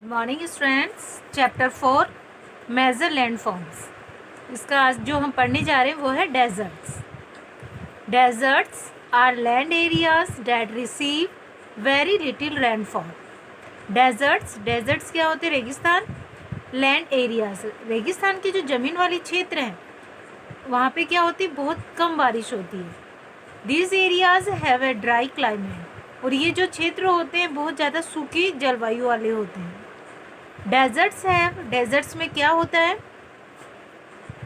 Morning students, chapter 4 major land forms. इसका आज जो हम पढ़ने जा रहे हैं वो है deserts. Deserts are land areas that receive very little rainfall. Deserts क्या होते हैं? रेगिस्तान। लैंड एरियाज, रेगिस्तान की जो ज़मीन वाली क्षेत्र हैं वहाँ पे क्या होती है? बहुत कम बारिश होती है। These areas have a dry climate, और ये जो क्षेत्र होते हैं बहुत ज़्यादा सूखी जलवायु वाले होते हैं। डेजर्ट्स में क्या होता है?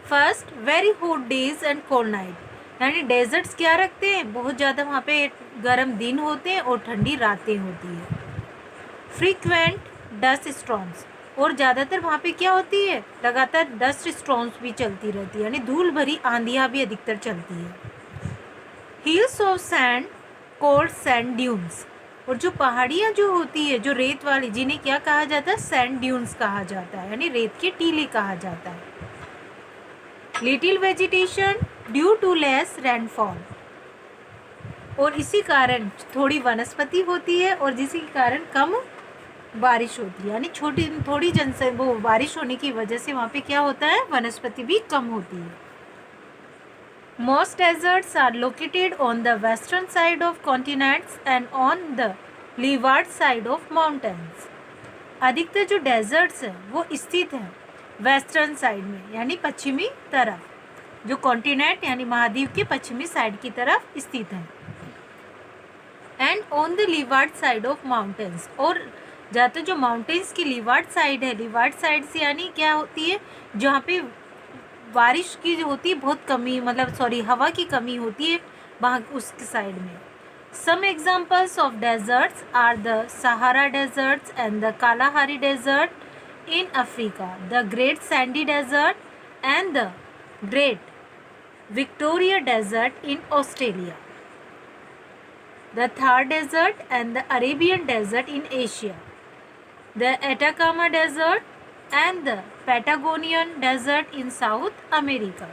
First, very hot days and cold night, यानी डेजर्ट्स क्या रखते हैं? बहुत ज़्यादा वहाँ पे गर्म दिन होते हैं और ठंडी रातें होती है। फ्रीक्वेंट डस्ट स्टॉर्म्स, और ज़्यादातर वहाँ पे क्या होती है? लगातार डस्ट स्टॉर्म्स भी चलती रहती है, यानी धूल भरी आंधियाँ भी अधिकतर चलती है। Hills of sand cold sand dunes, और जो पहाड़ियाँ जो होती है जो रेत वाली, जिन्हें क्या कहा जाता है? सैंड ड्यून्स कहा जाता है, यानी रेत के टीले कहा जाता है। Little vegetation due to less rainfall, और इसी कारण थोड़ी वनस्पति होती है और जिसके कारण कम बारिश होती है, यानी थोड़ी वो बारिश होने की वजह से वहाँ पे क्या होता है? वनस्पति भी कम होती है। Most deserts are located on the western side of continents and on the leeward side of mountains. अधिकतर जो डेजर्ट्स हैं वो स्थित हैं वेस्टर्न साइड में, यानी पश्चिमी तरफ, जो कॉन्टिनेंट यानी महाद्वीप के पश्चिमी साइड की तरफ स्थित हैं। And on the leeward side of mountains, और ज़्यादातर जो माउंटेन्स की लीवार्ड साइड है, लीवार्ड साइड से यानी क्या होती है? जहाँ पे बारिश की जो होती है बहुत कमी, हवा की कमी होती है वहाँ उसके साइड में। Some examples of deserts are the Sahara deserts and the Kalahari desert in Africa, the great sandy desert and the great Victoria desert in Australia, the Thar desert and the Arabian desert in Asia, the Atacama desert and the Patagonian desert in South America.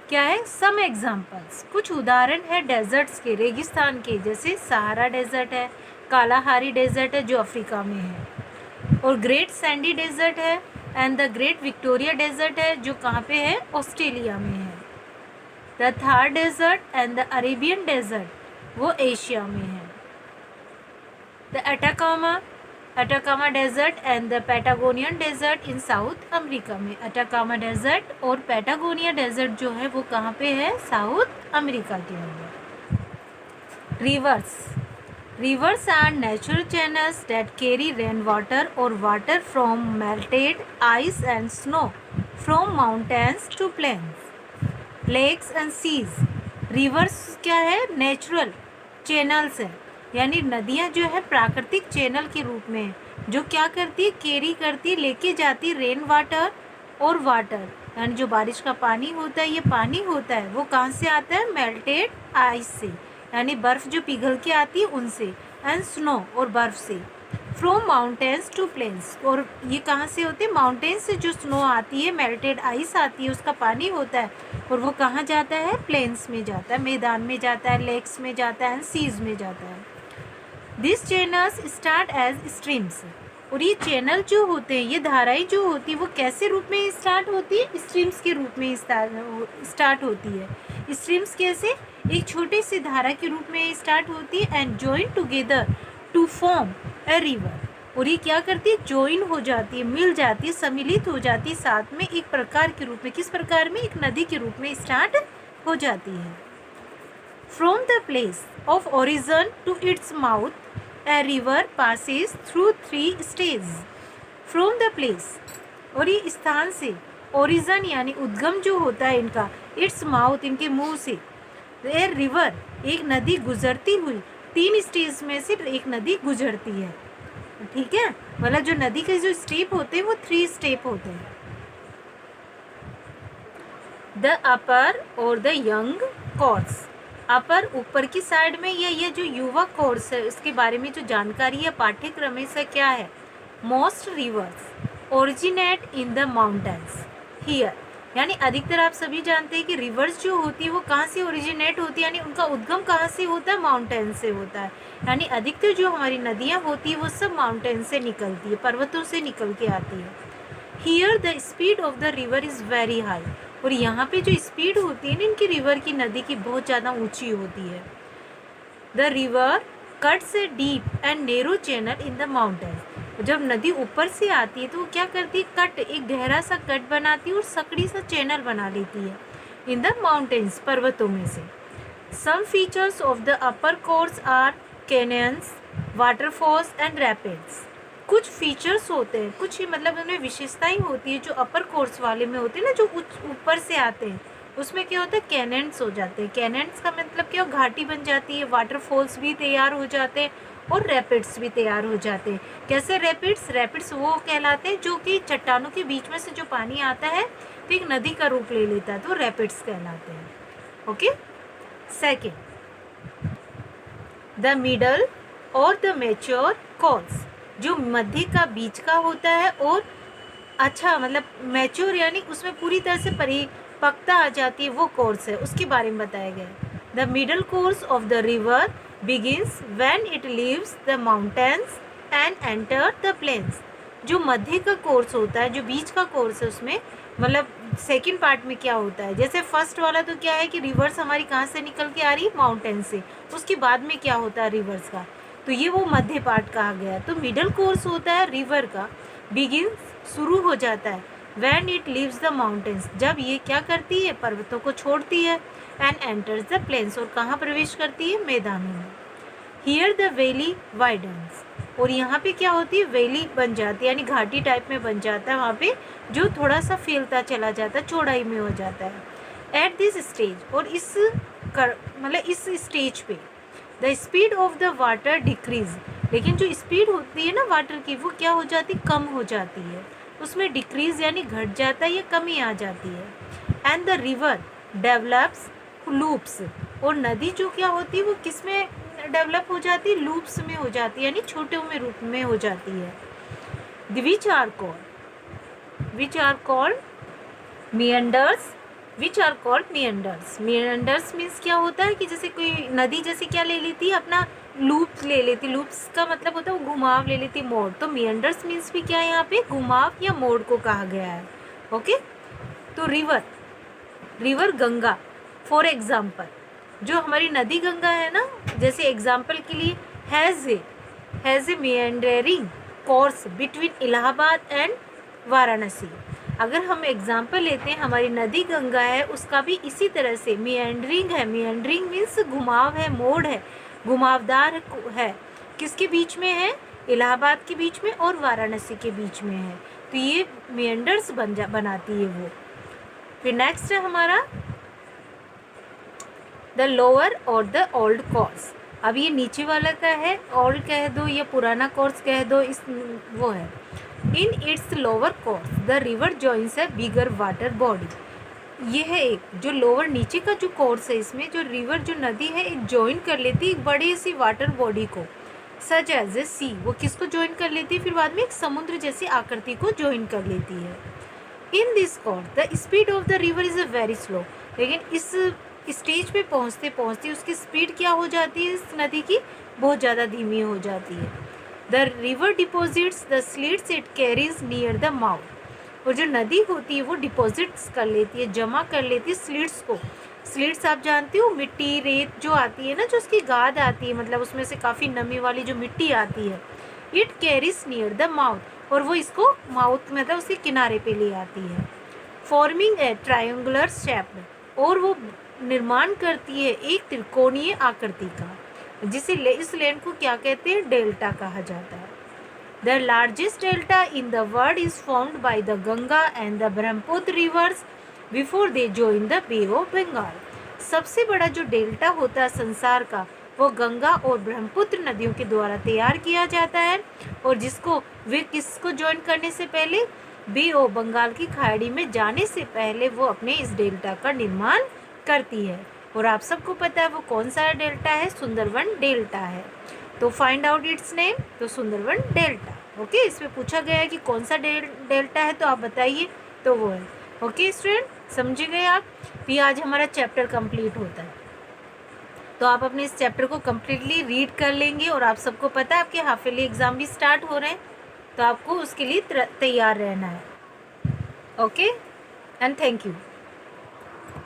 क्या है? Some examples, कुछ उदाहरण है desserts के, रेगिस्तान के, जैसे Sahara desert है, कालाहारी डेजर्ट है जो अफ्रीका में है, और ग्रेट सैंडी डेजर्ट है, and the great Victoria desert है जो कहाँ पे है? ऑस्ट्रेलिया में है। The Thar desert and the Arabian desert वो एशिया में है। The Atacama desert and the Patagonian desert in South America में, अटाकामा डेजर्ट और पैटागोनिया डेजर्ट जो है वो कहाँ पे है? साउथ अमेरिका के अंदर। Rivers are natural channels that carry rain water और water from melted ice and snow from mountains to plains, lakes and seas. Rivers क्या है? नेचुरल चैनल्स है, यानी नदियाँ जो है प्राकृतिक चैनल के रूप में, जो क्या करती है? कैरी करती, लेके जाती रेन वाटर और वाटर, यानी जो बारिश का पानी होता है, ये पानी होता है वो कहाँ से आता है? मेल्टेड आइस से, यानी बर्फ़ जो पिघल के आती है उनसे, एंड स्नो और बर्फ़ से, फ्रॉम माउंटेन्स टू प्लेन्स, और ये कहाँ से होते हैं? माउंटेन्स से जो स्नो आती है, मेल्टेड आइस आती है, उसका पानी होता है और वो कहाँ जाता है? प्लेन्स में जाता है, मैदान में जाता है, लेक्स में जाता है, सीज में जाता है। This channels start as streams, और ये चैनल जो होते हैं, ये धाराएं जो होती है वो कैसे रूप में स्टार्ट होती है? स्ट्रीम्स के रूप में स्टार्ट होती है। स्ट्रीम्स कैसे? एक छोटे से धारा के रूप में स्टार्ट होती है, and join together to form a river, और ये क्या करती है? जॉइन हो जाती है, मिल जाती है, सम्मिलित हो जाती है साथ में एक प्रकार के रूप में। किस प्रकार में? एक नदी के रूप में स्टार्ट हो जाती है। From the place of origin to its mouth a river passes through 3 stages. From the place, और ये स्थान से, ओरिजिन यानी उद्गम जो होता है इनका, इट्स माउथ इनके मुंह से, ए रिवर एक नदी गुजरती हुई, 3 स्टेज में से एक नदी गुजरती है, ठीक है? मतलब जो नदी के जो स्टेप होते हैं वो 3 स्टेप होते हैं। द अपर और द यंग कोर्स, अपर ऊपर की साइड में, ये जो युवा कोर्स है उसके बारे में जो जानकारी है पाठ्यक्रम में से क्या है? Most reverse originate in the mountains here, यानी अधिकतर आप सभी जानते हैं कि रिवर्स जो होती है वो कहाँ से ओरिजिनेट होती है, यानी उनका उद्गम कहाँ से होता है, माउंटेन से होता है। यानी अधिकतर जो हमारी नदियाँ होती है वो सब माउंटेन से निकलती है, पर्वतों से निकल के आती है। Here the speed of the river is very high, और यहाँ पे जो स्पीड होती है ना इनकी रिवर की, नदी की, बहुत ज़्यादा ऊंची होती है। The river cuts a deep and narrow channel in the mountain. जब नदी ऊपर से आती है तो वो क्या करती है, कट, एक गहरा सा कट बनाती है और सकड़ी सा चैनल बना लेती है इन द माउंटेन्स, पर्वतों में से। Some features of the upper course are canyons, waterfalls and rapids. कुछ फीचर्स होते हैं, कुछ ही मतलब उनमें विशेषताएं होती है जो अपर कोर्स वाले में होते हैं ना, जो ऊपर से आते हैं, उसमें क्या होता है, कैनेंट्स हो जाते हैं। कैनेंट्स का मतलब क्या, घाटी बन जाती है, वाटरफॉल्स भी तैयार हो जाते हैं और रैपिड्स भी तैयार हो जाते हैं। कैसे रैपिड्स? रैपिड्स वो कहलाते हैं जो कि चट्टानों के बीच में से जो पानी आता है तो एक नदी का रूप ले लेता है, तो रैपिड्स कहलाते हैं। ओके। सेकेंड, द मिडल और द मैच्योर कोर्स, जो मध्य का बीच का होता है और अच्छा मतलब मैच्योर यानी उसमें पूरी तरह से परिपक्वता आ जाती है, वो कोर्स है, उसके बारे में बताया गया है। The middle course of the river begins when it leaves the mountains and enter the plains. जो मध्य का कोर्स होता है, जो बीच का कोर्स है, उसमें मतलब सेकंड पार्ट में क्या होता है, जैसे फर्स्ट वाला तो क्या है कि रिवर्स हमारी कहाँ से निकल के आ रही है, माउंटेन से, उसके बाद में क्या होता है रिवर्स का, तो ये वो मध्य पार्ट कहा गया है। तो मिडल कोर्स होता है रिवर का, बिगिन शुरू हो जाता है, when it leaves the mountains, जब ये क्या करती है, पर्वतों को छोड़ती है, एंड एंटर्स द प्लेन्स, और कहाँ प्रवेश करती है, मैदानों में। हियर द वैली वाइडन्स, और यहाँ पे क्या होती है, वैली बन जाती है, यानी घाटी टाइप में बन जाता है वहाँ पे, जो थोड़ा सा फैलता चला जाता है, चौड़ाई में हो जाता है। एट दिस स्टेज, और इस मतलब इस स्टेज पे the speed of the water decrease, लेकिन जो स्पीड होती है ना वाटर की, वो क्या हो जाती है, कम हो जाती है, उसमें डिक्रीज यानी घट जाता है या कमी आ जाती है। And the river develops loops, और नदी जो क्या होती है वो किस में डेवलप हो जाती है, लूप्स में हो जाती है, यानी छोटे में रूप में हो जाती है। Which are called meanders, which are called meanders. Meanders means क्या होता है कि जैसे कोई नदी जैसे क्या ले लेती है, अपना लूप ले लेती, लूप्स का मतलब होता है वो घुमाव ले लेती, मोड़, तो मियंडर्स मीन्स भी क्या है, यहाँ पे घुमाव या मोड़ को कहा गया है। ओके। तो रिवर गंगा, फॉर एग्जाम्पल, जो हमारी नदी गंगा है ना, जैसे एग्जाम्पल के लिए has a meandering course between Allahabad and Varanasi. अगर हम एग्जाम्पल लेते हैं, हमारी नदी गंगा है, उसका भी इसी तरह से मियंडरिंग है। मियंडरिंग मीन्स घुमाव है, मोड़ है, घुमावदार है, किसके बीच में है, इलाहाबाद के बीच में और वाराणसी के बीच में है, तो ये मियंडर्स बनाती है वो। फिर नेक्स्ट है हमारा द लोअर और द ओल्ड कोर्स। अब ये नीचे वाला का है, ओल्ड कह दो या पुराना कोर्स कह दो, इस वो है। In its lower course the river joins A bigger water body. ये है एक जो लोअर नीचे का जो कोर्स है, इसमें जो रिवर जो नदी है एक जॉइन कर लेती है एक बड़ी सी वाटर बॉडी को, सच एज ए सी, वो किसको जॉइन कर लेती है, फिर बाद में एक समुद्र जैसी आकृति को जॉइन कर लेती है। In this course the speed of the river is a very slow, लेकिन इस स्टेज पे पहुँचते पहुँचते उसकी स्पीड क्या हो जाती है, इस नदी की बहुत ज़्यादा धीमी हो जाती है। The river deposits the slits it carries near the mouth, और जो नदी होती है वो डिपॉजिट्स कर लेती है, जमा कर लेती है स्लिट्स को। स्लिट्स आप जानते हो, मिट्टी रेत जो आती है ना, जो उसकी गाद आती है, मतलब उसमें से काफ़ी नमी वाली जो मिट्टी आती है, it carries near the mouth, और वो इसको माउथ मतलब उसके किनारे पे ले आती है। फॉर्मिंग ए ट्रायंगुलर शेप, और वो निर्माण करती है एक त्रिकोणीय आकृति का, जिसे इस लैंड को क्या कहते हैं, डेल्टा कहा जाता है। The largest delta in the world is found by the Ganga and the Brahmaputra rivers before they join the bay of Bengal. सबसे बड़ा जो डेल्टा होता है संसार का, वो गंगा और ब्रह्मपुत्र नदियों के द्वारा तैयार किया जाता है, और जिसको वे किसको ज्वाइन करने से पहले, बे ऑफ बंगाल की खाड़ी में जाने से पहले वो अपने इस डेल्टा का निर्माण करती है। और आप सबको पता है वो कौन सा डेल्टा है, सुंदरवन डेल्टा है। तो फाइंड आउट इट्स नेम, तो सुंदरवन डेल्टा। ओके, इसमें पूछा गया है कि कौन सा डेल्टा है, तो आप बताइए, तो वो है। ओके स्टूडेंट, समझ गए आप? भी आज हमारा चैप्टर कंप्लीट होता है, तो आप अपने इस चैप्टर को कम्प्लीटली रीड कर लेंगे। और आप सबको पता है आपके हाफ ईयरली एग्ज़ाम भी स्टार्ट हो रहे हैं, तो आपको उसके लिए तैयार रहना है। Okay and thank you.